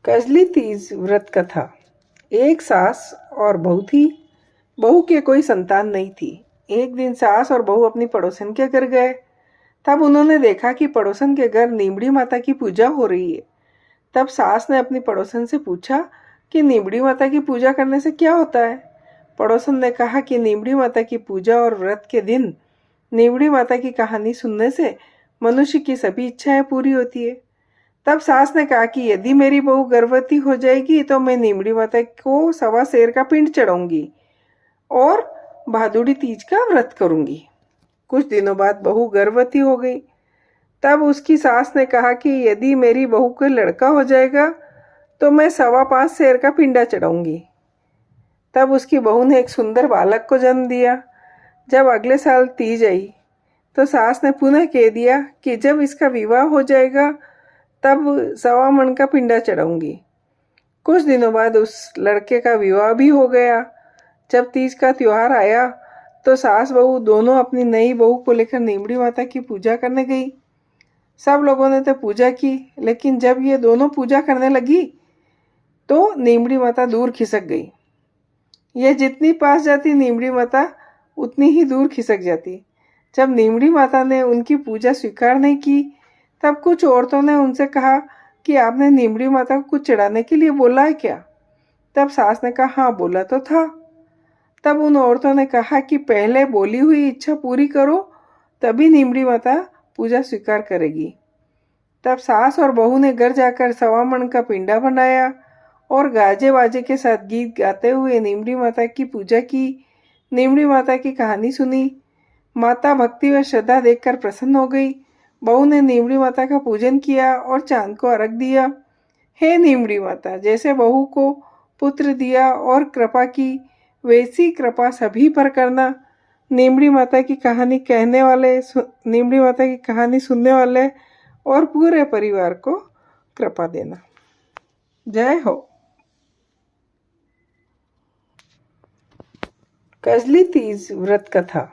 कजली तीज व्रत कथा। एक सास और बहू थी। बहू के कोई संतान नहीं थी। एक दिन सास और बहू अपनी पड़ोसन के घर गए। तब उन्होंने देखा कि पड़ोसन के घर नीमड़ी माता की पूजा हो रही है। तब सास ने अपनी पड़ोसन से पूछा कि नीमड़ी माता की पूजा करने से क्या होता है। पड़ोसन ने कहा कि नीमड़ी माता की पूजा और व्रत के दिन नीमड़ी माता की कहानी सुनने से मनुष्य की सभी इच्छाएं पूरी होती है। तब सास ने कहा कि यदि मेरी बहू गर्भवती हो जाएगी तो मैं नीमड़ी माता को 1.25 सेर का पिंड चढ़ाऊंगी और भादुड़ी तीज का व्रत करूंगी। कुछ दिनों बाद बहू गर्भवती हो गई। तब उसकी सास ने कहा कि यदि मेरी बहू को लड़का हो जाएगा तो मैं 5.25 सेर का पिंडा चढ़ाऊंगी। तब उसकी बहू ने एक सुंदर बालक को जन्म दिया। जब अगले साल तीज आई तो सास ने पुनः कह दिया कि जब इसका विवाह हो जाएगा तब 1.25 मन का पिंडा चढ़ाऊंगी। कुछ दिनों बाद उस लड़के का विवाह भी हो गया। जब तीज का त्योहार आया तो सास बहू दोनों अपनी नई बहू को लेकर नीमड़ी माता की पूजा करने गई। सब लोगों ने तो पूजा की, लेकिन जब ये दोनों पूजा करने लगी तो नीमड़ी माता दूर खिसक गई। ये जितनी पास जाती नीमड़ी माता उतनी ही दूर खिसक जाती। जब नीमड़ी माता ने उनकी पूजा स्वीकार नहीं की तब कुछ औरतों ने उनसे कहा कि आपने नीमड़ी माता को कुछ चढ़ाने के लिए बोला है क्या। तब सास ने कहा हाँ, बोला तो था। तब उन औरतों ने कहा कि पहले बोली हुई इच्छा पूरी करो, तभी नीमड़ी माता पूजा स्वीकार करेगी। तब सास और बहू ने घर जाकर 1.25 मन का पिंडा बनाया और गाजे बाजे के साथ गीत गाते हुए नीमड़ी माता की पूजा की। नीमड़ी माता की कहानी सुनी। माता भक्ति व श्रद्धा देखकर प्रसन्न हो गई। बहू ने नीमड़ी माता का पूजन किया और चांद को अर्घ दिया। हे नीमड़ी माता, जैसे बहू को पुत्र दिया और कृपा की, वैसी कृपा सभी पर करना। नीमड़ी माता की कहानी कहने वाले, नीमड़ी माता की कहानी सुनने वाले और पूरे परिवार को कृपा देना। जय हो। कजली तीज व्रत कथा।